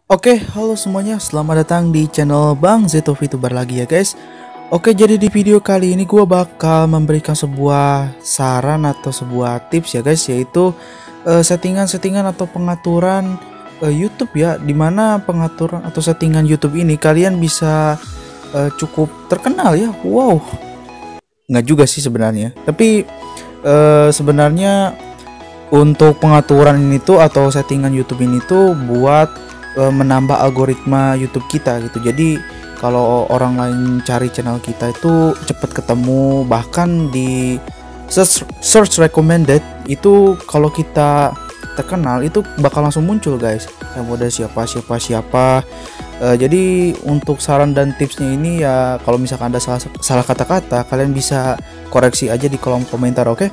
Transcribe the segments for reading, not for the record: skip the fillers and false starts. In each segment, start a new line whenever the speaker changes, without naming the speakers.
Oke, halo semuanya, selamat datang di channel Bang Zeto VTuber lagi ya guys. Oke, jadi di video kali ini gue bakal memberikan sebuah saran atau sebuah tips ya guys, yaitu settingan-settingan atau pengaturan YouTube ya, dimana pengaturan atau settingan YouTube ini kalian bisa cukup terkenal ya. Wow, nggak juga sih sebenarnya, tapi sebenarnya untuk pengaturan ini tuh atau settingan YouTube ini tuh buat menambah algoritma YouTube kita gitu. Jadi kalau orang lain cari channel kita itu cepat ketemu, bahkan di search recommended itu kalau kita terkenal itu bakal langsung muncul guys. Yang udah siapa. Jadi untuk saran dan tipsnya ini ya, kalau misalkan ada salah kata-kata kalian bisa koreksi aja di kolom komentar, oke?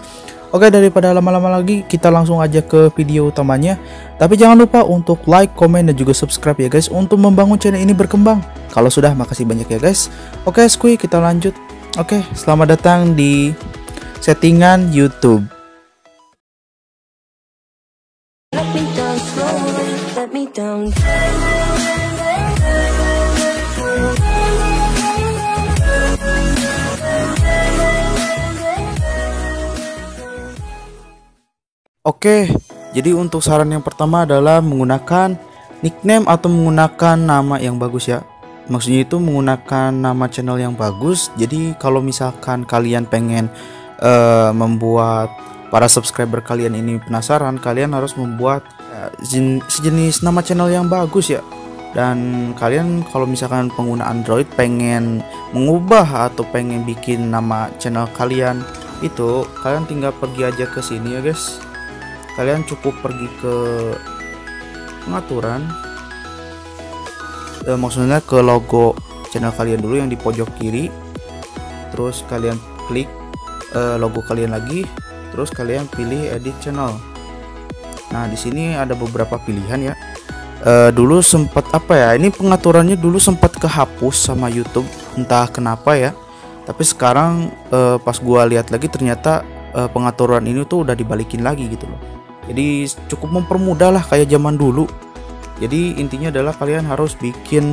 Oke, daripada lama-lama lagi, kita langsung aja ke video utamanya. Tapi jangan lupa untuk like, komen, dan juga subscribe ya guys, untuk membangun channel ini berkembang. Kalau sudah, makasih banyak ya guys. Oke, skuy, kita lanjut. Oke, selamat datang di settingan YouTube. Oke, jadi untuk saran yang pertama adalah menggunakan nickname atau menggunakan nama yang bagus ya. Maksudnya itu menggunakan nama channel yang bagus. Jadi kalau misalkan kalian pengen membuat para subscriber kalian ini penasaran, kalian harus membuat sejenis nama channel yang bagus ya. Dan kalian kalau misalkan pengguna Android pengen mengubah atau pengen bikin nama channel kalian itu, kalian tinggal pergi aja ke sini ya guys. Kalian cukup pergi ke pengaturan, maksudnya ke logo channel kalian dulu yang di pojok kiri, terus kalian klik logo kalian lagi, terus kalian pilih edit channel. Nah di sini ada beberapa pilihan ya. Dulu sempat ini pengaturannya dulu sempat kehapus sama YouTube, entah kenapa ya. Tapi sekarang pas gua lihat lagi ternyata pengaturan ini tuh udah dibalikin lagi gitu loh. Jadi cukup mempermudah lah kayak zaman dulu. Jadi intinya adalah kalian harus bikin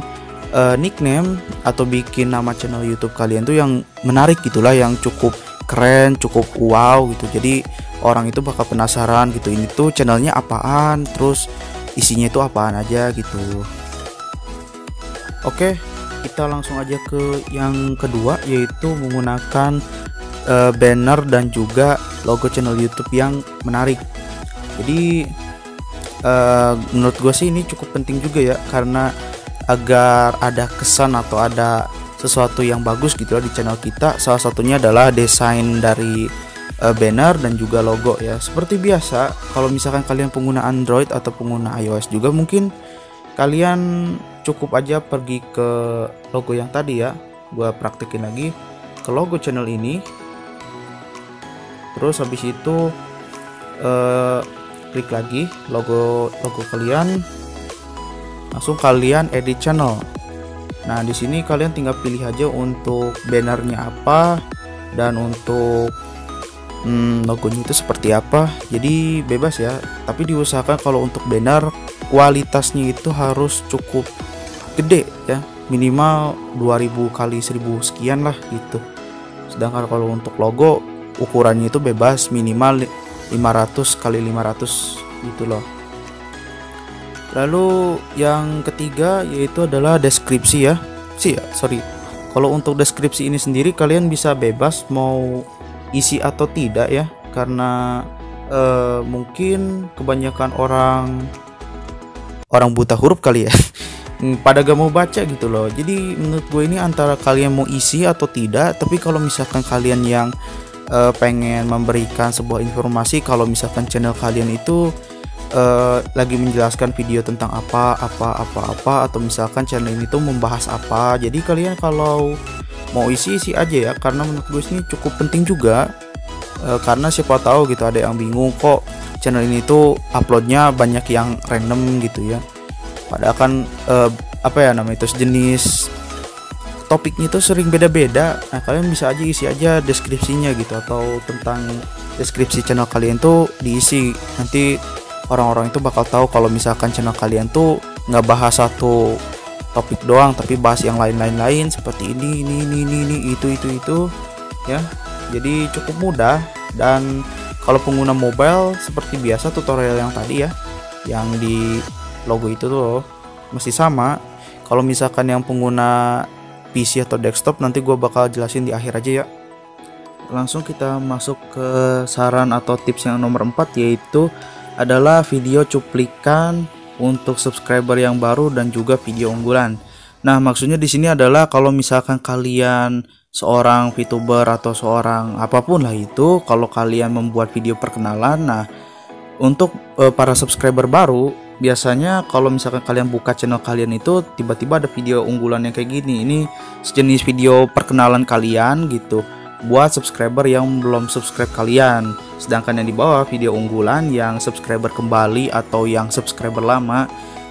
nickname atau bikin nama channel YouTube kalian tuh yang menarik gitulah, yang cukup keren, cukup wow gitu. Jadi orang itu bakal penasaran gitu, ini tuh channelnya apaan, terus isinya itu apaan aja gitu. Oke, kita langsung aja ke yang kedua, yaitu menggunakan banner dan juga logo channel YouTube yang menarik. Jadi menurut gue sih ini cukup penting juga ya, karena agar ada kesan atau ada sesuatu yang bagus gitu lah di channel kita. Salah satunya adalah desain dari banner dan juga logo ya. Seperti biasa, kalau misalkan kalian pengguna Android atau pengguna iOS juga, mungkin kalian cukup aja pergi ke logo yang tadi ya. Gue praktekin lagi ke logo channel ini. Terus habis itu klik lagi logo kalian, langsung kalian edit channel. Nah di sini kalian tinggal pilih aja untuk bannernya apa dan untuk logonya itu seperti apa. Jadi bebas ya, tapi diusahakan kalau untuk banner kualitasnya itu harus cukup gede ya, minimal 2000 kali 1000 sekian lah gitu. Sedangkan kalau untuk logo ukurannya itu bebas, minimal 500 kali 500 gitu loh. Lalu yang ketiga yaitu adalah deskripsi ya. Kalau untuk deskripsi ini sendiri kalian bisa bebas mau isi atau tidak ya, karena mungkin kebanyakan orang buta huruf kali ya pada gak mau baca gitu loh. Jadi menurut gue ini antara kalian mau isi atau tidak. Tapi kalau misalkan kalian yang pengen memberikan sebuah informasi kalau misalkan channel kalian itu lagi menjelaskan video tentang apa atau misalkan channel ini tuh membahas apa, jadi kalian kalau mau isi aja ya, karena menurut gue ini cukup penting juga. Karena siapa tahu gitu ada yang bingung, kok channel ini tuh uploadnya banyak yang random gitu ya, padahal kan itu sejenis topiknya itu sering beda-beda. Nah kalian bisa aja isi aja deskripsinya gitu, atau tentang deskripsi channel kalian tuh diisi. Nanti orang-orang itu bakal tahu kalau misalkan channel kalian tuh nggak bahas satu topik doang, tapi bahas yang lain seperti ini itu ya. Jadi cukup mudah, dan kalau pengguna mobile seperti biasa tutorial yang tadi ya, yang di logo itu tuh masih sama. Kalau misalkan yang pengguna PC atau desktop nanti gue bakal jelasin di akhir aja ya. Langsung kita masuk ke saran atau tips yang nomor 4, yaitu adalah video cuplikan untuk subscriber yang baru dan juga video unggulan. Nah, maksudnya di sini adalah kalau misalkan kalian seorang VTuber atau seorang apapun lah itu, kalau kalian membuat video perkenalan, nah untuk para subscriber baru, biasanya kalau misalkan kalian buka channel kalian itu tiba-tiba ada video unggulan yang kayak gini. Ini sejenis video perkenalan kalian gitu buat subscriber yang belum subscribe kalian. Sedangkan yang di bawah video unggulan yang subscriber kembali atau yang subscriber lama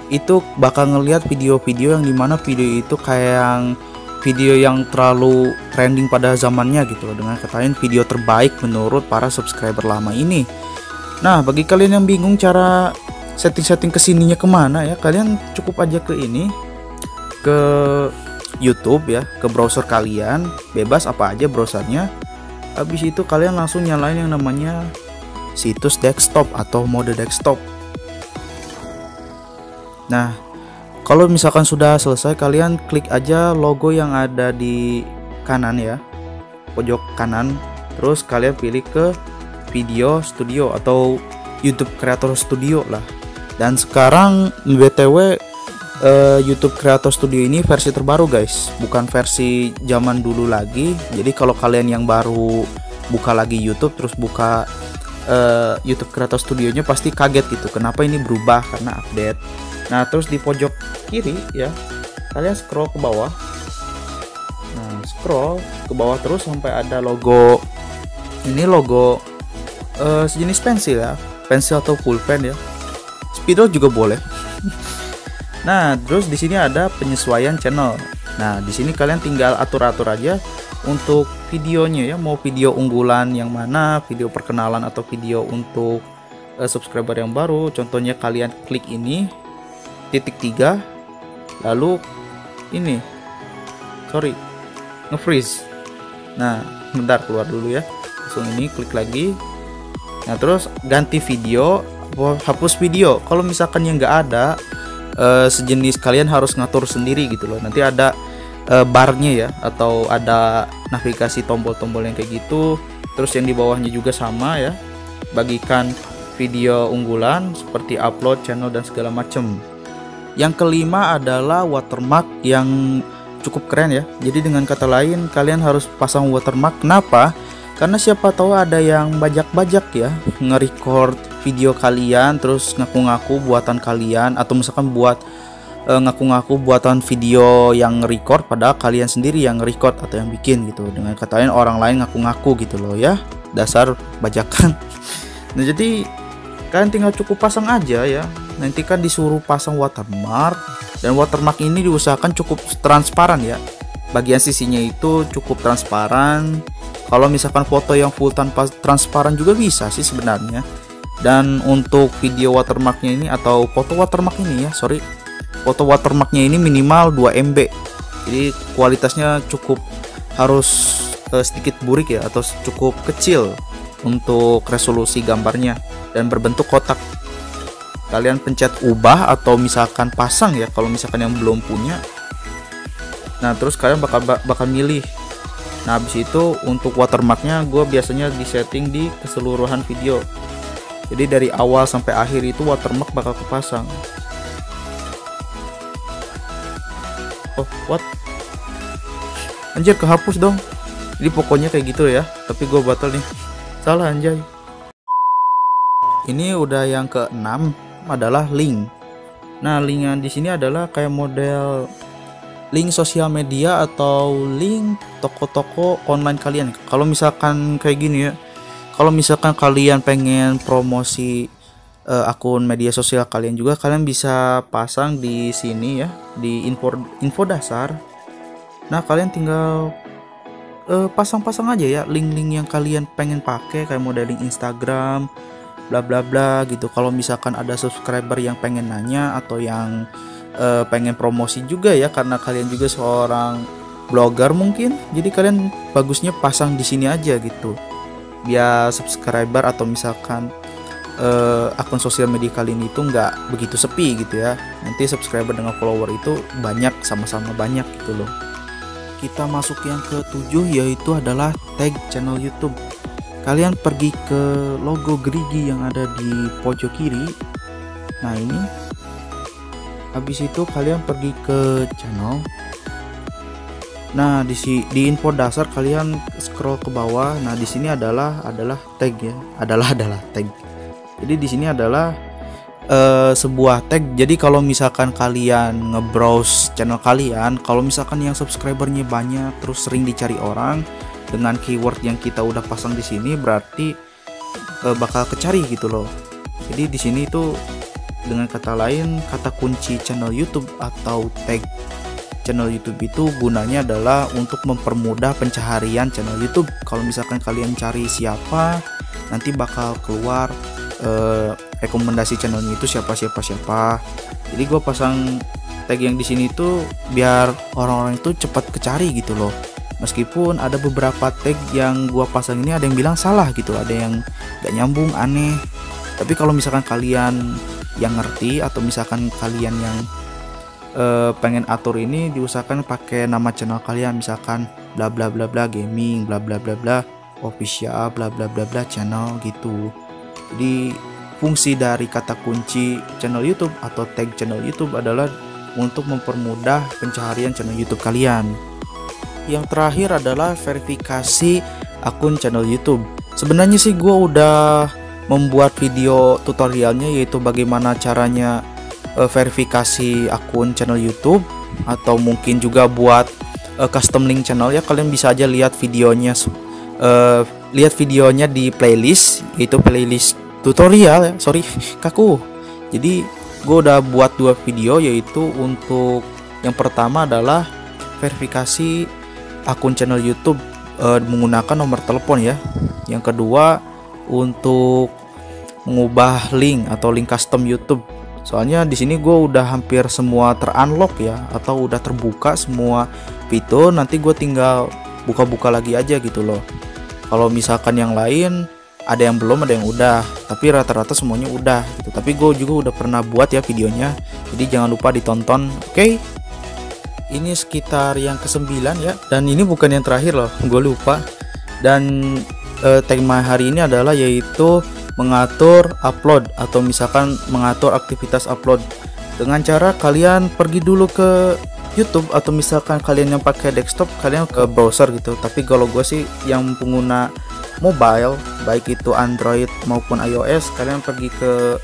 itu bakal ngelihat video-video yang dimana video itu kayak video yang terlalu trending pada zamannya gitu loh, dengan katain video terbaik menurut para subscriber lama ini. Nah, bagi kalian yang bingung cara setting-setting kesininya kemana ya, kalian cukup aja ke ini, ke YouTube ya, ke browser kalian, bebas apa aja browsernya. Habis itu kalian langsung nyalain yang namanya situs desktop atau mode desktop. Nah, kalau misalkan sudah selesai, kalian klik aja logo yang ada di kanan ya, pojok kanan. Terus kalian pilih ke video studio atau YouTube Creator Studio lah. Dan sekarang BTW YouTube Creator Studio ini versi terbaru guys, bukan versi zaman dulu lagi. Jadi kalau kalian yang baru buka lagi YouTube terus buka YouTube Creator Studio-nya pasti kaget gitu, kenapa ini berubah karena update. Nah, terus di pojok kiri ya, kalian scroll ke bawah. Nah, scroll ke bawah terus sampai ada logo. Ini logo sejenis pensil ya, pensil atau pulpen ya. Spidol juga boleh. Nah, terus di sini ada penyesuaian channel. Nah, di sini kalian tinggal atur-atur aja untuk videonya ya, mau video unggulan yang mana, video perkenalan atau video untuk subscriber yang baru. Contohnya kalian klik ini titik 3, lalu ini nge-freeze. Nah, bentar, keluar dulu ya, langsung ini klik lagi. Nah, terus ganti video, hapus video. Kalau misalkan yang nggak ada sejenis, kalian harus ngatur sendiri gitu loh. Nanti ada barnya ya, atau ada navigasi tombol-tombol yang kayak gitu. Terus yang di bawahnya juga sama ya, bagikan video unggulan seperti upload channel dan segala macem. Yang kelima adalah watermark yang cukup keren ya. Jadi dengan kata lain, kalian harus pasang watermark. Kenapa? Karena siapa tahu ada yang bajak-bajak ya, nge-record video kalian terus ngaku-ngaku buatan kalian, atau misalkan buat ngaku-ngaku buatan video yang record padahal kalian sendiri yang record atau yang bikin gitu. Dengan kata lain, orang lain ngaku-ngaku gitu loh ya, dasar bajakan. Nah, jadi kalian tinggal cukup pasang aja ya. Nanti kan disuruh pasang watermark, dan watermark ini diusahakan cukup transparan ya. Bagian sisinya itu cukup transparan. Kalau misalkan foto yang full tanpa transparan juga bisa sih sebenarnya. Dan untuk video watermarknya ini atau foto watermark ini ya, foto watermarknya ini minimal 2 MB. Jadi kualitasnya cukup harus sedikit burik ya, atau cukup kecil untuk resolusi gambarnya dan berbentuk kotak. Kalian pencet ubah atau misalkan pasang ya kalau misalkan yang belum punya. Nah, terus kalian bakal milih. Nah, habis itu untuk watermarknya gue biasanya disetting di keseluruhan video. Jadi dari awal sampai akhir itu watermark bakal kepasang. Oh, what? Anjir, kehapus dong. Jadi pokoknya kayak gitu ya. Tapi gue batal nih. Salah anjay. Ini udah yang ke-6 adalah link. Nah, link yang di sini adalah kayak model link sosial media atau link toko-toko online kalian. Kalau misalkan kayak gini ya, kalau misalkan kalian pengen promosi akun media sosial kalian juga, kalian bisa pasang di sini ya, di info dasar. Nah, kalian tinggal pasang-pasang aja ya link-link yang kalian pengen pakai, kayak modeling Instagram bla bla bla gitu. Kalau misalkan ada subscriber yang pengen nanya atau yang pengen promosi juga ya, karena kalian juga seorang blogger mungkin, jadi kalian bagusnya pasang di sini aja gitu, biar subscriber atau misalkan akun sosial media kalian itu nggak begitu sepi gitu ya. Nanti subscriber dengan follower itu banyak, sama-sama banyak gitu loh. Kita masuk yang ke-7, yaitu adalah tag channel YouTube. Kalian pergi ke logo gerigi yang ada di pojok kiri. Nah ini, habis itu kalian pergi ke channel. Nah di info dasar kalian scroll ke bawah. Nah di sini adalah tag ya, adalah tag. Jadi di sini adalah sebuah tag. Jadi kalau misalkan kalian ngebrowse channel kalian, kalau misalkan yang subscribernya banyak terus sering dicari orang dengan keyword yang kita udah pasang di sini, berarti bakal kecari gitu loh. Jadi di sini itu dengan kata lain, kata kunci channel YouTube atau tag channel YouTube itu gunanya adalah untuk mempermudah pencaharian channel YouTube. Kalau misalkan kalian cari siapa, nanti bakal keluar rekomendasi channelnya itu siapa. Jadi gue pasang tag yang di sini tuh biar orang-orang itu cepat kecari gitu loh. Meskipun ada beberapa tag yang gua pasang ini ada yang bilang salah gitu, ada yang gak nyambung, aneh. Tapi kalau misalkan kalian yang ngerti atau misalkan kalian yang pengen atur ini, diusahakan pakai nama channel kalian, misalkan bla bla bla bla gaming, bla bla bla bla official, bla bla bla bla channel gitu. Jadi fungsi dari kata kunci channel YouTube atau tag channel YouTube adalah untuk mempermudah pencaharian channel YouTube kalian. Yang terakhir adalah verifikasi akun channel YouTube. Sebenarnya sih gue udah membuat video tutorialnya, yaitu bagaimana caranya verifikasi akun channel YouTube, atau mungkin juga buat custom link channel ya. Kalian bisa aja lihat videonya, di playlist, yaitu playlist tutorial ya. Sorry kaku. Jadi gue udah buat 2 video, yaitu untuk yang pertama adalah verifikasi akun channel YouTube menggunakan nomor telepon ya. Yang kedua untuk mengubah link atau link custom YouTube. Soalnya di sini gue udah hampir semua terunlock ya, atau udah terbuka semua fitur. Nanti gue tinggal buka-buka lagi aja gitu loh. Kalau misalkan yang lain ada yang belum, ada yang udah, tapi rata-rata semuanya udah gitu. Tapi gue juga udah pernah buat ya videonya, jadi jangan lupa ditonton. Oke. Ini sekitar yang ke-9 ya, dan ini bukan yang terakhir loh, gue lupa. Dan tema hari ini adalah yaitu mengatur upload, atau misalkan mengatur aktivitas upload dengan cara kalian pergi dulu ke YouTube, atau misalkan kalian yang pakai desktop kalian ke browser gitu. Tapi kalau gue sih yang pengguna mobile, baik itu Android maupun iOS, kalian pergi ke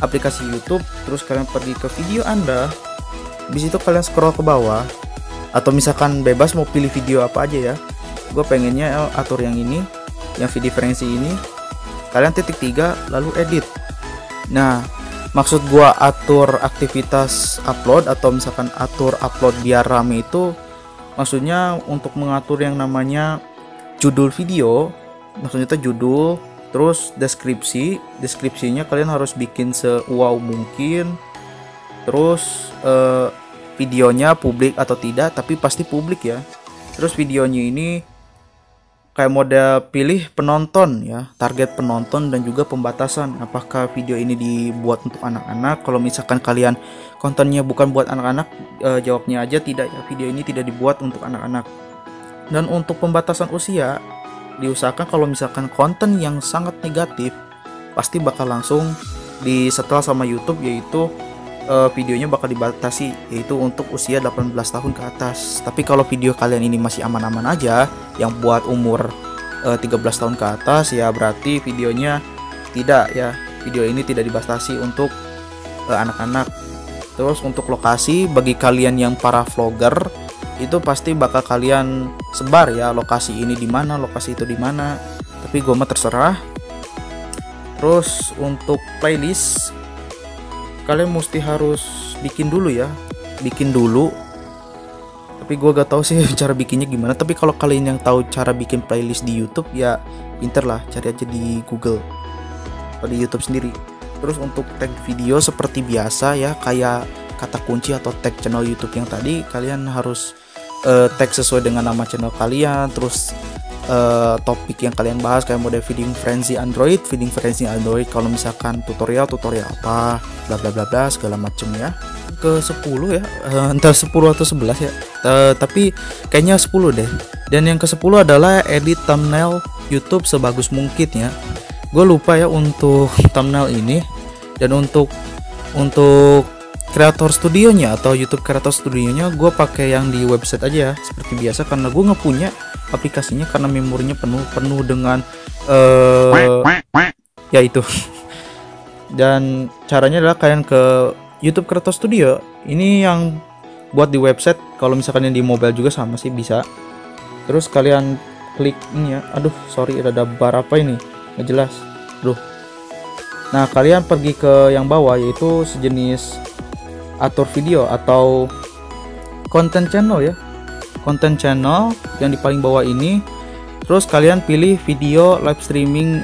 aplikasi YouTube, terus kalian pergi ke video Anda. Di situ kalian scroll ke bawah, atau misalkan bebas mau pilih video apa aja ya. Gue pengennya atur yang ini, yang video referensi ini. Kalian titik 3 lalu edit. Nah, maksud gue atur aktivitas upload atau misalkan atur upload biar rame itu, maksudnya untuk mengatur yang namanya judul video. Maksudnya itu judul, terus deskripsinya kalian harus bikin se-wow mungkin. Terus videonya publik atau tidak, tapi pasti publik ya. Terus videonya ini kayak model pilih penonton ya, target penonton, dan juga pembatasan. Apakah video ini dibuat untuk anak-anak? Kalau misalkan kalian kontennya bukan buat anak-anak, jawabnya aja tidak ya, video ini tidak dibuat untuk anak-anak. Dan untuk pembatasan usia, diusahakan kalau misalkan konten yang sangat negatif, pasti bakal langsung disetel sama YouTube, yaitu videonya bakal dibatasi, yaitu untuk usia 18 tahun ke atas. Tapi kalau video kalian ini masih aman-aman aja, yang buat umur 13 tahun ke atas, ya berarti videonya tidak ya, video ini tidak dibatasi untuk anak-anak. Terus untuk lokasi, bagi kalian yang para vlogger, itu pasti bakal kalian sebar ya, lokasi ini di mana, lokasi itu di mana. Tapi gue mah terserah. Terus untuk playlist, kalian mesti harus bikin dulu ya, tapi gue gak tahu sih cara bikinnya gimana. Tapi kalau kalian yang tahu cara bikin playlist di YouTube, ya pinter lah, cari aja di Google atau di YouTube sendiri. Terus untuk tag video seperti biasa ya, kayak kata kunci atau tag channel YouTube yang tadi, kalian harus tag sesuai dengan nama channel kalian, terus topik yang kalian bahas kayak mode feeding frenzy Android kalau misalkan tutorial apa bla bla bla bla segala macem ya. Ke 10 ya, entah 10 atau 11 ya, tapi kayaknya 10 deh. Dan yang ke 10 adalah edit thumbnail YouTube sebagus mungkin ya. Gue lupa ya untuk thumbnail ini. Dan untuk Creator Studionya atau YouTube Creator Studionya gue pakai yang di website aja ya, seperti biasa, karena gue nggak punya aplikasinya karena memorinya penuh dengan ya itu. Dan caranya adalah kalian ke YouTube Creator Studio ini yang buat di website. Kalau misalkan yang di mobile juga sama sih bisa. Terus kalian klik ini ya. Aduh sorry, ada bar apa ini nggak jelas. Nah kalian pergi ke yang bawah, yaitu sejenis atur video atau content channel ya, content channel yang di paling bawah ini. Terus kalian pilih video live streaming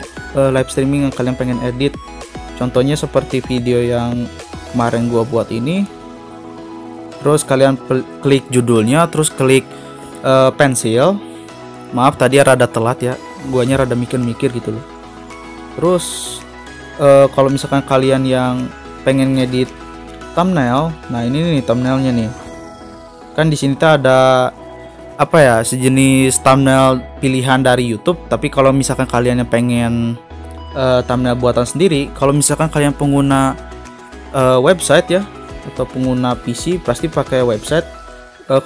yang kalian pengen edit. Contohnya seperti video yang kemarin gua buat ini. Terus kalian klik judulnya, terus klik pensil. Maaf tadi rada telat ya, guanya rada mikir-mikir gitu loh. Terus kalau misalkan kalian yang pengen ngedit thumbnail, nah ini nih thumbnailnya nih. Kan di sini tuh ada apa ya, sejenis thumbnail pilihan dari YouTube. Tapi kalau misalkan kalian yang pengen thumbnail buatan sendiri, kalau misalkan kalian pengguna website ya atau pengguna PC, pasti pakai website.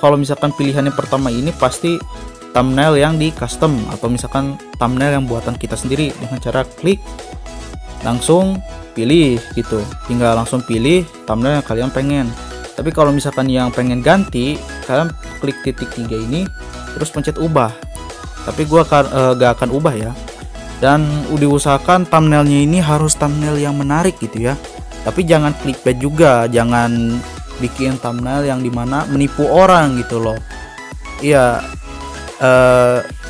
Kalau misalkan pilihan yang pertama ini pasti thumbnail yang di custom, atau misalkan thumbnail yang buatan kita sendiri dengan cara klik langsung pilih gitu, tinggal langsung pilih thumbnail yang kalian pengen. Tapi kalau misalkan yang pengen ganti, kalian klik titik 3 ini terus pencet ubah. Tapi gua gak akan ubah ya. Dan diusahakan thumbnailnya ini harus thumbnail yang menarik gitu ya. Tapi jangan clickbait juga, jangan bikin thumbnail yang dimana menipu orang gitu loh. Iya,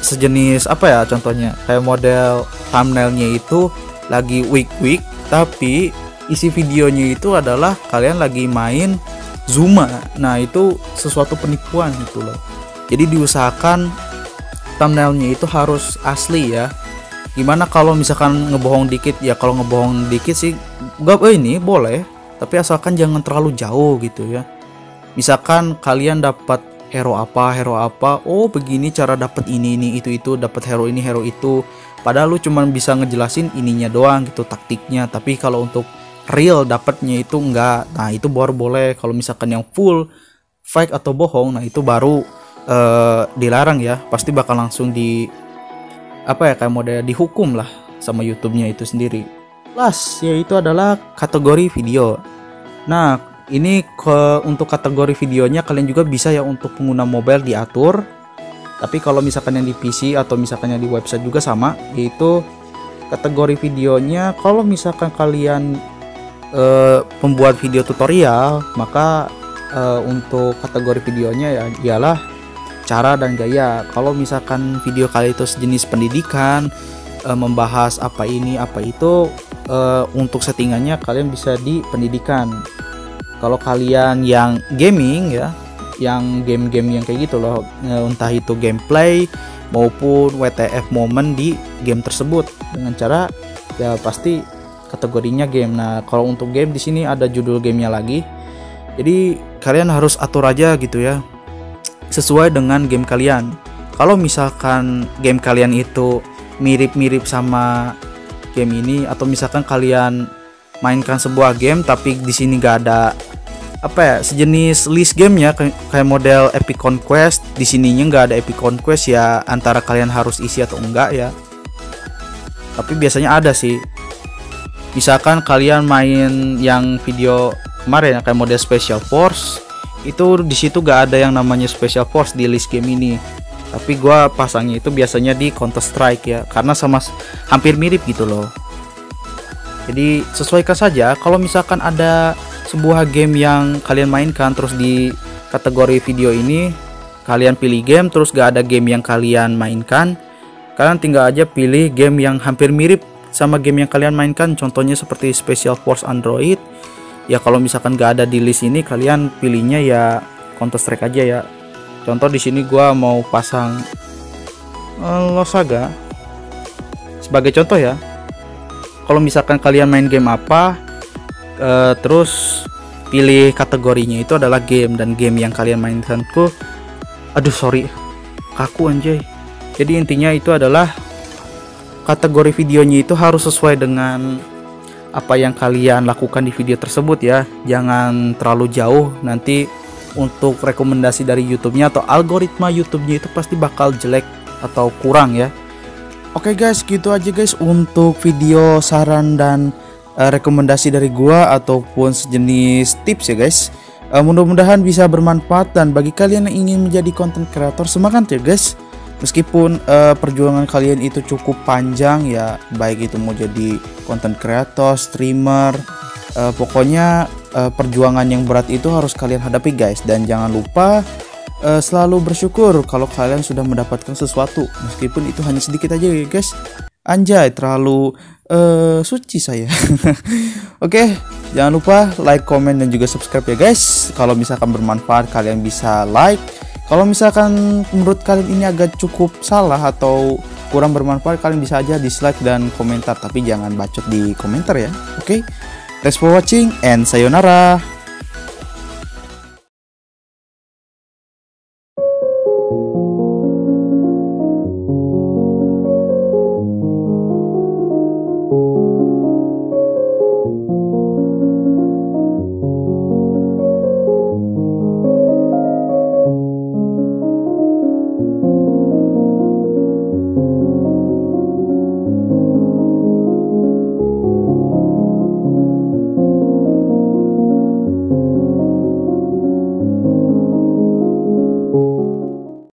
sejenis apa ya contohnya, kayak model thumbnailnya itu lagi week, tapi isi videonya itu adalah kalian lagi main Zuma. Nah itu sesuatu penipuan gitu loh. Jadi diusahakan thumbnailnya itu harus asli ya. Gimana kalau misalkan ngebohong dikit ya, kalau ngebohong dikit sih ini boleh, tapi asalkan jangan terlalu jauh gitu ya. Misalkan kalian dapat hero apa, oh begini cara dapat ini itu, dapat hero ini hero itu, padahal lu cuman bisa ngejelasin ininya doang gitu, taktiknya. Tapi kalau untuk real dapatnya itu enggak, nah itu baru boleh. Kalau misalkan yang full fake atau bohong, nah itu baru dilarang ya, pasti bakal langsung di apa ya, kayak model dihukum lah sama YouTube-nya itu sendiri. Plus yaitu adalah kategori video. Nah ini untuk kategori videonya kalian juga bisa ya untuk pengguna mobile diatur. Tapi kalau misalkan yang di PC atau misalkan yang di website juga sama, yaitu kategori videonya. Kalau misalkan kalian pembuat video tutorial, maka untuk kategori videonya ya ialah cara dan gaya. Kalau misalkan video kalian itu sejenis pendidikan, membahas apa ini apa itu, untuk settingannya kalian bisa di pendidikan. Kalau kalian yang gaming ya, yang game-game yang kayak gitu loh, entah itu gameplay maupun WTF momen di game tersebut, dengan cara ya pasti kategorinya game. Nah kalau untuk game di sini ada judul gamenya lagi, jadi kalian harus atur aja gitu ya, sesuai dengan game kalian. Kalau misalkan game kalian itu mirip-mirip sama game ini, atau misalkan kalian mainkan sebuah game tapi di sini gak ada apa ya, sejenis list gamenya kayak model Epic Conquest, di sininya nggak ada Epic Conquest ya, antara kalian harus isi atau enggak ya. Tapi biasanya ada sih. Misalkan kalian main yang video kemarin kayak model Special Force, itu di situ gak ada yang namanya Special Force di list game ini. Tapi gua pasangnya itu biasanya di Counter Strike ya, karena sama hampir mirip gitu loh. Jadi sesuaikan saja. Kalau misalkan ada sebuah game yang kalian mainkan terus di kategori video ini kalian pilih game, terus gak ada game yang kalian mainkan, kalian tinggal aja pilih game yang hampir mirip sama game yang kalian mainkan. Contohnya seperti Special Force Android, Ya kalau misalkan gak ada di list ini, kalian pilihnya ya Counter Strike aja ya. Contoh di sini gua mau pasang Losaga sebagai contoh ya. Kalau misalkan kalian main game apa, terus pilih kategorinya itu adalah game, dan game yang kalian mainkan tuh, aduh sorry, kaku anjay. Jadi intinya itu adalah kategori videonya itu harus sesuai dengan apa yang kalian lakukan di video tersebut ya. Jangan terlalu jauh, nanti untuk rekomendasi dari YouTube-nya atau algoritma YouTube-nya itu pasti bakal jelek atau kurang ya. Oke guys, gitu aja guys untuk video saran dan rekomendasi dari gua ataupun sejenis tips ya guys. Mudah-mudahan bisa bermanfaat, dan bagi kalian yang ingin menjadi content creator, semangat ya guys. Meskipun perjuangan kalian itu cukup panjang ya, baik itu mau jadi content creator, streamer, pokoknya perjuangan yang berat itu harus kalian hadapi guys. Dan jangan lupa selalu bersyukur kalau kalian sudah mendapatkan sesuatu, meskipun itu hanya sedikit aja ya guys. Anjay, terlalu suci saya. Oke, jangan lupa like, comment, dan juga subscribe ya guys. Kalau misalkan bermanfaat, kalian bisa like. Kalau misalkan menurut kalian ini agak cukup salah atau kurang bermanfaat, kalian bisa aja dislike dan komentar, tapi jangan bacot di komentar ya. Oke, thanks for watching and sayonara.